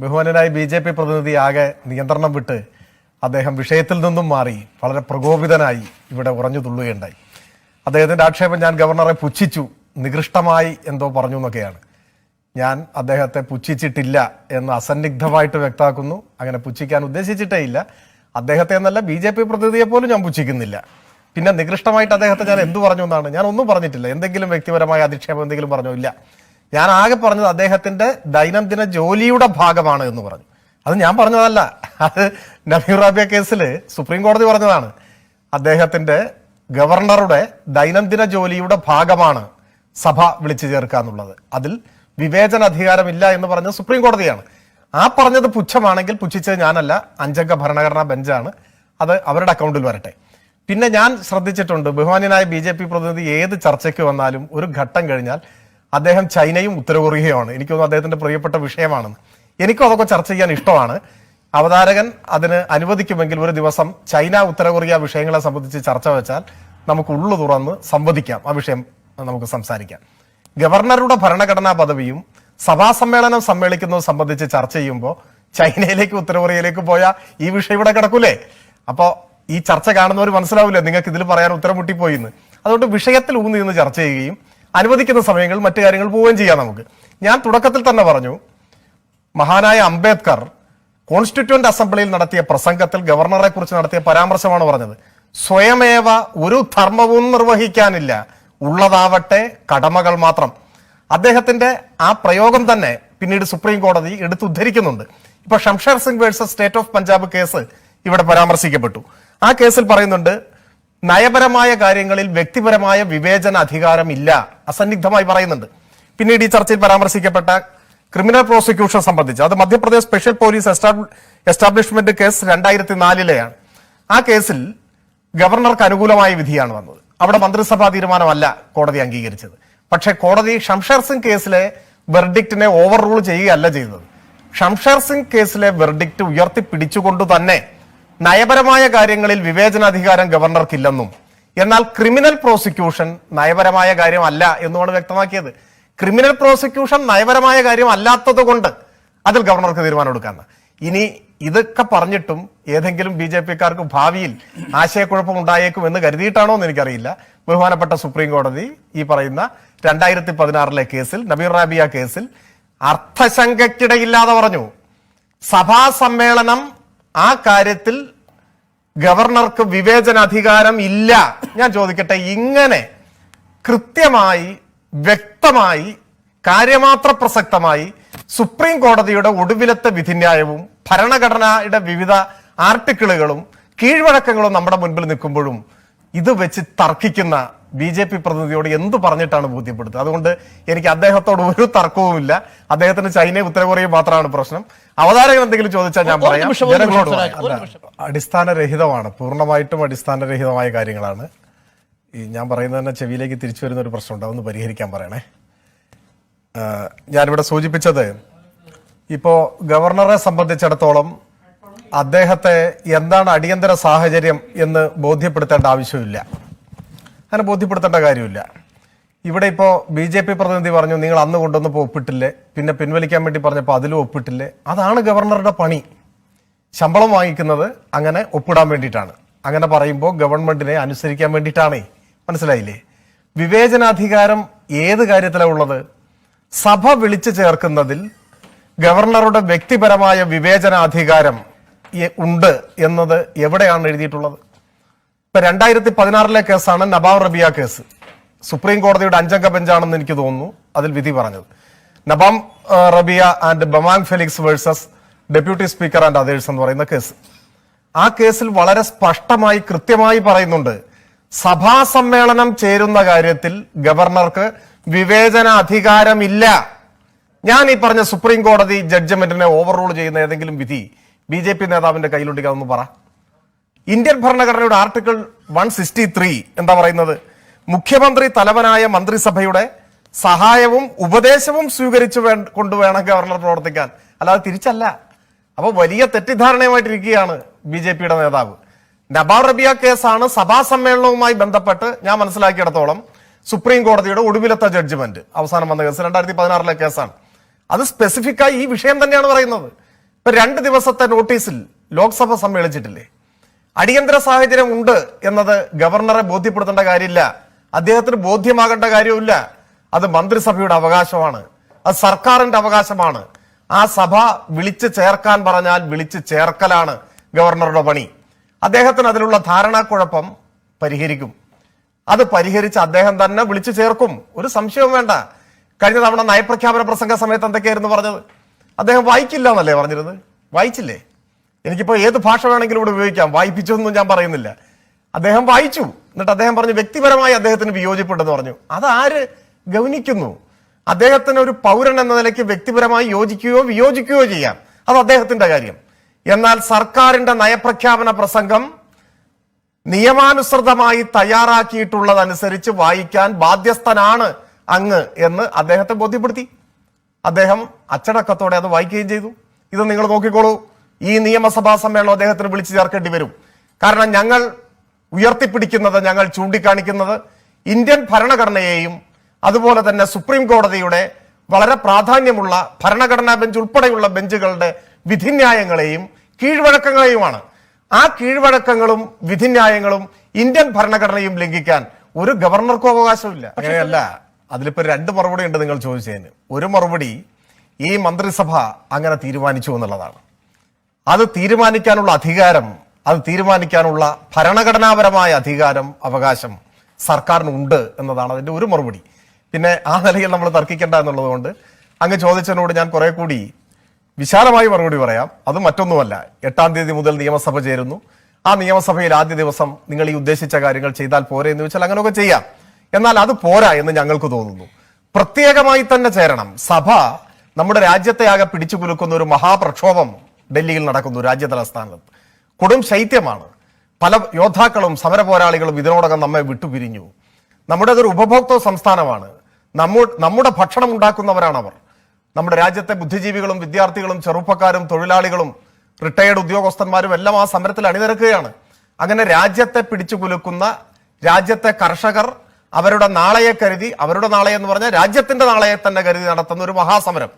ബഹുമാനനായ BJP പ്രതിനിധി ആകെ നിയന്ത്രണം വിട്ട് അദ്ദേഹം വിഷയത്തിൽ നിന്നും മാറി വളരെ പ്രകോപിതനായി ഇവിടെ ഉറഞ്ഞു തുള്ളുകയുണ്ടായി. അദ്ദേഹത്തിന്റെ ആക്ഷേപം ഞാൻ ഗവർണറെ പുച്ഛിച്ചു, നികൃഷ്ടമായി എന്തോ പറഞ്ഞു എന്നൊക്കെയാണ്. ഞാൻ അദ്ദേഹത്തെ പുച്ഛിച്ചിട്ടില്ല എന്ന് അസന്നിഗ്ധമായിട്ട് വ്യക്തമാക്കുന്നു. അങ്ങനെ പുച്ഛിക്കാൻ ഉദ്ദേശിച്ചിട്ടേ ഇല്ല. അദ്ദേഹത്തെ എന്നല്ല, BJP പ്രതിനിധിയെ പോലും ഞാൻ പുച്ഛിക്കുന്നില്ല. പിന്നെ നികൃഷ്ടമായിട്ട് അദ്ദേഹത്തെ ഞാൻ എന്തു പറഞ്ഞു എന്നാണ്? ഞാൻ ഒന്നും പറഞ്ഞിട്ടില്ല. എന്തെങ്കിലും വ്യക്തിപരമായ അധിക്ഷേപം എന്തെങ്കിലും പറഞ്ഞോ? ഇല്ല. ഞാൻ ആകെ പറഞ്ഞത് അദ്ദേഹത്തിന്റെ ദൈനംദിന ജോലിയുടെ ഭാഗമാണ് എന്ന് പറഞ്ഞു. അത് ഞാൻ പറഞ്ഞതല്ല, അത് നബീർ റാബിയ കേസിൽ സുപ്രീം കോടതി പറഞ്ഞതാണ്. അദ്ദേഹത്തിന്റെ ഗവർണറുടെ ദൈനംദിന ജോലിയുടെ ഭാഗമാണ് സഭ വിളിച്ചു ചേർക്കുക എന്നുള്ളത്. അതിൽ വിവേചന അധികാരമില്ല എന്ന് പറഞ്ഞത് സുപ്രീം കോടതിയാണ്. ആ പറഞ്ഞത് പുച്ഛമാണെങ്കിൽ പുച്ഛിച്ചത് ഞാനല്ല, 5 അംഗ ഭരണഘടനാ ബെഞ്ചാണ്. അത് അവരുടെ അക്കൗണ്ടിൽ വരട്ടെ. പിന്നെ ഞാൻ ശ്രദ്ധിച്ചിട്ടുണ്ട്, ബഹുമാന്യനായ BJP പ്രതിനിധി ഏത് ചർച്ചയ്ക്ക് വന്നാലും ഒരു ഘട്ടം കഴിഞ്ഞാൽ അദ്ദേഹം ചൈനയും ഉത്തര കൊറിയയുമാണ്. എനിക്കൊന്നും അദ്ദേഹത്തിന്റെ പ്രിയപ്പെട്ട വിഷയമാണെന്ന്. എനിക്കും അതൊക്കെ ചർച്ച ചെയ്യാൻ ഇഷ്ടമാണ്. അവതാരകൻ അതിന് അനുവദിക്കുമെങ്കിൽ ഒരു ദിവസം ചൈന ഉത്തര കൊറിയ വിഷയങ്ങളെ സംബന്ധിച്ച് ചർച്ച വെച്ചാൽ നമുക്ക് ഉള്ളു തുറന്ന് സംവദിക്കാം, ആ വിഷയം നമുക്ക് സംസാരിക്കാം. ഗവർണറുടെ ഭരണഘടനാ പദവിയും സഭാ സമ്മേളനം സമ്മേളിക്കുന്നത് സംബന്ധിച്ച് ചർച്ച ചെയ്യുമ്പോൾ ചൈനയിലേക്ക് ഉത്തര കൊറിയയിലേക്ക് പോയാൽ ഈ വിഷയം ഇവിടെ കിടക്കൂലേ? അപ്പോ ഈ ചർച്ച കാണുന്നവർ മനസ്സിലാവില്ല നിങ്ങൾക്ക് ഇതിൽ പറയാൻ ഉത്തരം മുട്ടിപ്പോയി എന്ന്. അതുകൊണ്ട് വിഷയത്തിൽ ഊന്നി നിന്ന് ചർച്ച ചെയ്യുകയും അനുവദിക്കുന്ന സമയങ്ങളിൽ മറ്റു കാര്യങ്ങൾ പോവുകയും ചെയ്യാം നമുക്ക്. ഞാൻ തുടക്കത്തിൽ തന്നെ പറഞ്ഞു, മഹാനായ അംബേദ്കർ കോൺസ്റ്റിറ്റ്യൂന്റ് അസംബ്ലിയിൽ നടത്തിയ പ്രസംഗത്തിൽ ഗവർണറെ കുറിച്ച് നടത്തിയ പരാമർശമാണ് പറഞ്ഞത്. സ്വയമേവ ഒരു ധർമ്മവും നിർവഹിക്കാനില്ല, ഉള്ളതാവട്ടെ കടമകൾ മാത്രം. അദ്ദേഹത്തിന്റെ ആ പ്രയോഗം തന്നെ പിന്നീട് സുപ്രീം കോടതി എടുത്തുദ്ധരിക്കുന്നുണ്ട്. ഇപ്പൊ Shamsher Singh versus state of Punjab case ഇവിടെ പരാമർശിക്കപ്പെട്ടു. ആ കേസിൽ പറയുന്നുണ്ട്, നയപരമായ കാര്യങ്ങളിൽ വ്യക്തിപരമായ വിവേചന അധികാരം ഇല്ല, അസന്നിഗ്ധമായി പറയുന്നുണ്ട്. പിന്നീട് ഈ ചർച്ചയിൽ പരാമർശിക്കപ്പെട്ട ക്രിമിനൽ പ്രോസിക്യൂഷൻ സംബന്ധിച്ച്, അത് Madhya Pradesh special police establishment case 2004-ലെയാണ്. ആ കേസിൽ ഗവർണർക്ക് അനുകൂലമായ വിധിയാണ് വന്നത്. അവിടെ മന്ത്രിസഭാ തീരുമാനമല്ല കോടതി അംഗീകരിച്ചത്. പക്ഷെ കോടതി ഷംഷേർ സിംഗ് കേസിലെ വെർഡിക്റ്റിനെ ഓവർ റൂൾ ചെയ്യുകയല്ല ചെയ്തത്. ഷംഷേർ സിംഗ് കേസിലെ വെർഡിക്റ്റ് ഉയർത്തിപ്പിടിച്ചുകൊണ്ട് തന്നെ നയപരമായ കാര്യങ്ങളിൽ വിവേചനാധികാരം ഗവർണർക്കില്ലെന്നും, എന്നാൽ ക്രിമിനൽ പ്രോസിക്യൂഷൻ നയപരമായ കാര്യമല്ല എന്നുമാണ് വ്യക്തമാക്കിയത്. ക്രിമിനൽ പ്രോസിക്യൂഷൻ നയപരമായ കാര്യം അല്ലാത്തത് കൊണ്ട് അതിൽ ഗവർണർക്ക് തീരുമാനം എടുക്കാന്ന്. ഇനി ഇതൊക്കെ പറഞ്ഞിട്ടും ഏതെങ്കിലും BJP-ക്കാർക്ക് ഭാവിയിൽ ആശയക്കുഴപ്പം ഉണ്ടായേക്കും എന്ന് കരുതിയിട്ടാണോ എന്ന് എനിക്കറിയില്ല. ബഹുമാനപ്പെട്ട സുപ്രീം കോടതി ഈ പറയുന്ന 2016-ലെ കേസിൽ, നബീർ റാബിയ കേസിൽ അർത്ഥശങ്കയ്ക്കിടയില്ലാതെ പറഞ്ഞു, സഭാ സമ്മേളനം ആ കാര്യത്തിൽ ഗവർണർക്ക് വിവേചനാധികാരം ഇല്ല. ഞാൻ ചോദിക്കട്ടെ, ഇങ്ങനെ കൃത്യമായി വ്യക്തമായി കാര്യമാത്ര പ്രസക്തമായി സുപ്രീം കോടതിയുടെ ഒടുവിലത്തെ വിധിന്യായവും ഭരണഘടനയുടെ വിവിധ ആർട്ടിക്കിളുകളും കീഴ്വഴക്കങ്ങളും നമ്മുടെ മുൻപിൽ നിൽക്കുമ്പോഴും ഇത് വെച്ച് തർക്കിക്കുന്ന BJP പ്രതിനിധിയോട് എന്തു പറഞ്ഞിട്ടാണ് ബോധ്യപ്പെടുത്തുക? അതുകൊണ്ട് എനിക്ക് അദ്ദേഹത്തോട് ഒരു തർക്കവുമില്ല. അദ്ദേഹത്തിന് ചൈനയും ഉത്തര കൊറിയയും മാത്രമാണ് പ്രശ്നം. അവതാരകൻ എന്തെങ്കിലും ചോദിച്ചാൽ ഞാൻ പറയാം. ജനങ്ങളോട് അടിസ്ഥാനരഹിതമാണ്, പൂർണ്ണമായിട്ടും അടിസ്ഥാനരഹിതമായ കാര്യങ്ങളാണ്. ഈ ഞാൻ പറയുന്നത് തന്നെ ചെവിയിലേക്ക് തിരിച്ചു വരുന്ന ഒരു പ്രശ്നമുണ്ട്, അതൊന്ന് പരിഹരിക്കാൻ പറയണേ. ഞാനിവിടെ സൂചിപ്പിച്ചത്, ഇപ്പോ ഗവർണറെ സംബന്ധിച്ചിടത്തോളം അദ്ദേഹത്തെ എന്താണ് അടിയന്തര സാഹചര്യം എന്ന് ബോധ്യപ്പെടുത്തേണ്ട ആവശ്യമില്ല, അങ്ങനെ ബോധ്യപ്പെടുത്തേണ്ട കാര്യമില്ല. ഇവിടെ ഇപ്പോൾ BJP പ്രതിനിധി പറഞ്ഞു, നിങ്ങൾ അന്ന് കൊണ്ടുവന്നപ്പോൾ ഒപ്പിട്ടില്ലേ, പിന്നെ പിൻവലിക്കാൻ വേണ്ടി പറഞ്ഞപ്പോൾ അതിലും ഒപ്പിട്ടില്ലേ. അതാണ് ഗവർണറുടെ പണി. ശമ്പളം വാങ്ങിക്കുന്നത് അങ്ങനെ ഒപ്പിടാൻ വേണ്ടിയിട്ടാണ്. അങ്ങനെ പറയുമ്പോൾ ഗവൺമെന്റിനെ അനുസരിക്കാൻ വേണ്ടിയിട്ടാണേ. മനസ്സിലായില്ലേ? വിവേചനാധികാരം ഏത് കാര്യത്തിലാണ് ഉള്ളത്? സഭ വിളിച്ചു ചേർക്കുന്നതിൽ ഗവർണറുടെ വ്യക്തിപരമായ വിവേചനാധികാരം ഉണ്ട് എന്നത് എവിടെയാണ് എഴുതിയിട്ടുള്ളത്? ഇപ്പൊ 2016-ലെ കേസാണ് നബാവ് റബിയ കേസ്. സുപ്രീം കോടതിയുടെ 5 അംഗ ബെഞ്ചാണെന്ന് എനിക്ക് തോന്നുന്നു അതിൽ വിധി പറഞ്ഞത്. Nabam Rebia and Bamang Felix versus deputy speaker and others എന്ന് പറയുന്ന കേസ്. ആ കേസിൽ വളരെ സ്പഷ്ടമായി കൃത്യമായി പറയുന്നുണ്ട്, സഭാ സമ്മേളനം ചേരുന്ന കാര്യത്തിൽ ഗവർണർക്ക് വിവേചന അധികാരമില്ല. ഞാൻ ഈ പറഞ്ഞ സുപ്രീം കോടതി ജഡ്ജ്മെന്റിനെ ഓവർ റൂൾ ചെയ്യുന്ന ഏതെങ്കിലും വിധി BJP നേതാവിന്റെ കയ്യിലുണ്ടെന്ന് പറ. ഇന്ത്യൻ ഭരണഘടനയുടെ ആർട്ടിക്കിൾ 163 എന്താ പറയുന്നത്? മുഖ്യമന്ത്രി തലവനായ മന്ത്രിസഭയുടെ സഹായവും ഉപദേശവും സ്വീകരിച്ചു കൊണ്ടുവേണം ഗവർണർ പ്രവർത്തിക്കാൻ, അല്ലാതെ തിരിച്ചല്ല. അപ്പൊ വലിയ തെറ്റിദ്ധാരണയുമായിട്ടിരിക്കുകയാണ് BJP-യുടെ നേതാവ്. നബാവ് റബിയ കേസാണ് സഭാ സമ്മേളനവുമായി ബന്ധപ്പെട്ട് ഞാൻ മനസ്സിലാക്കിയിടത്തോളം സുപ്രീം കോടതിയുടെ ഒടുവിലത്തെ ജഡ്ജ്മെന്റ് അവസാനം വന്ന കേസ് 2016-ലെ കേസാണ്. അത് സ്പെസിഫിക്കായി ഈ വിഷയം തന്നെയാണ് പറയുന്നത്. ഇപ്പൊ 2 ദിവസത്തെ നോട്ടീസിൽ ലോക്സഭ സമ്മേളിച്ചിട്ടില്ലേ? അടിയന്തര സാഹചര്യം ഉണ്ട് എന്നത് ഗവർണറെ ബോധ്യപ്പെടുത്തേണ്ട കാര്യമില്ല, അദ്ദേഹത്തിന് ബോധ്യമാകേണ്ട കാര്യമില്ല. അത് മന്ത്രിസഭയുടെ അവകാശമാണ്, അത് സർക്കാരിന്റെ അവകാശമാണ്. ആ സഭ വിളിച്ചു ചേർക്കാൻ പറഞ്ഞാൽ വിളിച്ചു ചേർക്കലാണ് ഗവർണറുടെ പണി. അദ്ദേഹത്തിന് അതിലുള്ള ധാരണാക്കുഴപ്പം പരിഹരിക്കും. അത് പരിഹരിച്ച് അദ്ദേഹം തന്നെ വിളിച്ചു ചേർക്കും, ഒരു സംശയവും വേണ്ട. കഴിഞ്ഞ തവണ നയപ്രഖ്യാപന പ്രസംഗ സമയത്ത് എന്തൊക്കെയായിരുന്നു പറഞ്ഞത്? അദ്ദേഹം വായിക്കില്ല എന്നല്ലേ പറഞ്ഞിരുന്നത്? വായിച്ചില്ലേ? എനിക്കിപ്പോൾ ഏത് ഭാഷ വേണമെങ്കിലും ഇവിടെ ഉപയോഗിക്കാം, വായിപ്പിച്ചൊന്നും ഞാൻ പറയുന്നില്ല. അദ്ദേഹം വായിച്ചു, എന്നിട്ട് അദ്ദേഹം പറഞ്ഞു വ്യക്തിപരമായി അദ്ദേഹത്തിന് വിയോജിപ്പുണ്ടെന്ന് പറഞ്ഞു. അതാര് ഗൗനിക്കുന്നു? അദ്ദേഹത്തിന് ഒരു പൗരൻ എന്ന നിലയ്ക്ക് വ്യക്തിപരമായി യോജിക്കുകയോ വിയോജിക്കുകയോ ചെയ്യാം, അത് അദ്ദേഹത്തിന്റെ കാര്യം. എന്നാൽ സർക്കാരിന്റെ നയപ്രഖ്യാപന പ്രസംഗം നിയമാനുസൃതമായി തയ്യാറാക്കിയിട്ടുള്ളതനുസരിച്ച് വായിക്കാൻ ബാധ്യസ്ഥനാണ് അങ്ങ് എന്ന് അദ്ദേഹത്തെ ബോധ്യപ്പെടുത്തി. അദ്ദേഹം അച്ചടക്കത്തോടെ അത് വായിക്കുകയും ചെയ്തു. ഇത് നിങ്ങൾ നോക്കിക്കോളൂ, ഈ നിയമസഭാ സമ്മേളനം അദ്ദേഹത്തിന് വിളിച്ചു ചേർക്കേണ്ടി വരും. കാരണം ഞങ്ങൾ ഉയർത്തിപ്പിടിക്കുന്നത്, ഞങ്ങൾ ചൂണ്ടിക്കാണിക്കുന്നത് ഇന്ത്യൻ ഭരണഘടനയെയും അതുപോലെ തന്നെ സുപ്രീം കോടതിയുടെ വളരെ പ്രാധാന്യമുള്ള ഭരണഘടനാ ബെഞ്ച് ഉൾപ്പെടെയുള്ള ബെഞ്ചുകളുടെ വിധിന്യായങ്ങളെയും കീഴ്വഴക്കങ്ങളെയുമാണ്. ആ കീഴ്വഴക്കങ്ങളും വിധിന്യായങ്ങളും ഇന്ത്യൻ ഭരണഘടനയും ലംഘിക്കാൻ ഒരു ഗവർണർക്കും അവകാശമില്ല. അങ്ങനെയല്ല, അതിലിപ്പോ 2 മറുപടി ഉണ്ട് നിങ്ങൾ ചോദിച്ചതിന്. ഒരു മറുപടി ഈ മന്ത്രിസഭ അങ്ങനെ തീരുമാനിച്ചു എന്നുള്ളതാണ്. അത് തീരുമാനിക്കാനുള്ള അധികാരം, അത് തീരുമാനിക്കാനുള്ള ഭരണഘടനാപരമായ അധികാരം, അവകാശം സർക്കാരിനുണ്ട് എന്നതാണ് അതിന്റെ ഒരു മറുപടി. പിന്നെ ആ നിലയിൽ നമ്മൾ തർക്കിക്കേണ്ട എന്നുള്ളത് കൊണ്ട് അങ്ങ് ചോദിച്ചതിനോട് ഞാൻ കുറെ കൂടി വിശാലമായി മറുപടി പറയാം. അത് മറ്റൊന്നുമല്ല, 8-ാം തീയതി മുതൽ നിയമസഭ ചേരുന്നു. ആ നിയമസഭയിൽ ആദ്യ ദിവസം നിങ്ങൾ ഈ ഉദ്ദേശിച്ച കാര്യങ്ങൾ ചെയ്താൽ പോരെ എന്ന് ചോദിച്ചാൽ അങ്ങനെയൊക്കെ ചെയ്യാം. എന്നാൽ അത് പോരാ എന്ന് ഞങ്ങൾക്ക് തോന്നുന്നു. പ്രത്യേകമായി തന്നെ ചേരണം. സഭ നമ്മുടെ രാജ്യത്തെ ആകെ പിടിച്ചു കുലുക്കുന്ന ഒരു മഹാപ്രക്ഷോഭം ഡൽഹിയിൽ നടക്കുന്നു. രാജ്യ തലസ്ഥാനത്ത് കൊടും ശൈത്യമാണ്. പല യോദ്ധാക്കളും സമര പോരാളികളും ഇതിനോടകം നമ്മെ വിട്ടുപിരിഞ്ഞു. നമ്മുടെ അതൊരു ഉപഭോക്തൃ സംസ്ഥാനമാണ്. നമ്മുടെ ഭക്ഷണം ഉണ്ടാക്കുന്നവരാണ് അവർ. നമ്മുടെ രാജ്യത്തെ ബുദ്ധിജീവികളും വിദ്യാർത്ഥികളും ചെറുപ്പക്കാരും തൊഴിലാളികളും റിട്ടയേർഡ് ഉദ്യോഗസ്ഥന്മാരും എല്ലാം ആ സമരത്തിൽ അണിനിരക്കുകയാണ്. അങ്ങനെ രാജ്യത്തെ പിടിച്ചു കുലുക്കുന്ന രാജ്യത്തെ കർഷകർ അവരുടെ നാളെയെ കരുതി, അവരുടെ നാളെ എന്ന് പറഞ്ഞാൽ രാജ്യത്തിന്റെ നാളെയെ തന്നെ കരുതി നടത്തുന്ന ഒരു മഹാസമരം.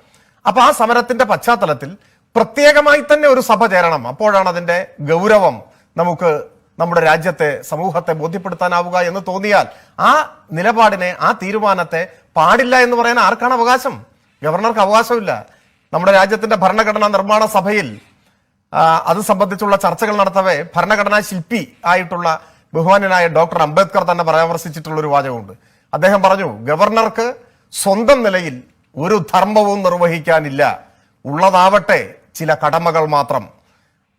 അപ്പൊ ആ സമരത്തിന്റെ പശ്ചാത്തലത്തിൽ പ്രത്യേകമായി തന്നെ ഒരു സഭ ചേരണം. അപ്പോഴാണ് അതിന്റെ ഗൗരവം നമുക്ക് നമ്മുടെ രാജ്യത്തെ, സമൂഹത്തെ ബോധ്യപ്പെടുത്താനാവുക എന്ന് തോന്നിയാൽ ആ നിലപാടിനെ, ആ തീരുമാനത്തെ പാടില്ല എന്ന് പറയാൻ ആർക്കാണ് അവകാശം? ഗവർണർക്ക് അവകാശമില്ല. നമ്മുടെ രാജ്യത്തിന്റെ ഭരണഘടനാ നിർമ്മാണ സഭയിൽ അത് സംബന്ധിച്ചുള്ള ചർച്ചകൾ നടത്തവേ ഭരണഘടനാ ശില്പി ആയിട്ടുള്ള ബഹുമാന്യനായ ഡോക്ടർ അംബേദ്കർ തന്നെ പരാമർശിച്ചിട്ടുള്ള ഒരു വാചകമുണ്ട്. അദ്ദേഹം പറഞ്ഞു, ഗവർണർക്ക് സ്വന്തം നിലയിൽ ഒരു ധർമ്മവും നിർവഹിക്കാനില്ല, ഉള്ളതാവട്ടെ ചില കടമകൾ മാത്രം.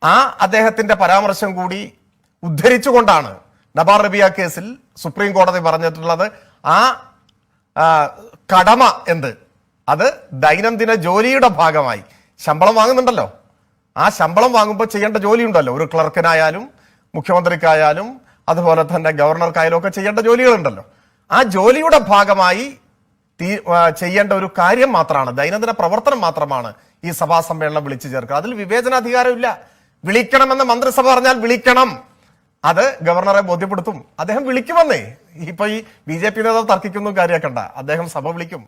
ആ അദ്ദേഹത്തിന്റെ പരാമർശം കൂടി ഉദ്ധരിച്ചുകൊണ്ടാണ് നബാർ റബിയ കേസിൽ സുപ്രീം കോടതി പറഞ്ഞിട്ടുള്ളത്. ആ കടമ എന്ത്? അത് ദൈനംദിന ജോലിയുടെ ഭാഗമായി ശമ്പളം വാങ്ങുന്നുണ്ടല്ലോ, ആ ശമ്പളം വാങ്ങുമ്പോൾ ചെയ്യേണ്ട ജോലിയുണ്ടല്ലോ. ഒരു ക്ലർക്കിനായാലും മുഖ്യമന്ത്രിക്കായാലും അതുപോലെ തന്നെ ഗവർണർക്കായാലും ഒക്കെ ചെയ്യേണ്ട ജോലികളുണ്ടല്ലോ. ആ ജോലിയുടെ ഭാഗമായി ചെയ്യേണ്ട ഒരു കാര്യം മാത്രമാണ്, ദൈനംദിന പ്രവർത്തനം മാത്രമാണ് ഈ സഭാ സമ്മേളനം വിളിച്ചു ചേർക്കുക. അതിൽ വിവേചനാധികാരമില്ല. വിളിക്കണമെന്ന് മന്ത്രിസഭ പറഞ്ഞാൽ വിളിക്കണം, അത് ഗവർണറെ ബോധ്യപ്പെടുത്തും. അദ്ദേഹം വിളിക്കുമെന്നേ. ഇപ്പൊ ഈ BJP നേതാവ് തർക്കിക്കുന്നു കാര്യമാക്കണ്ട, അദ്ദേഹം സഭ വിളിക്കും.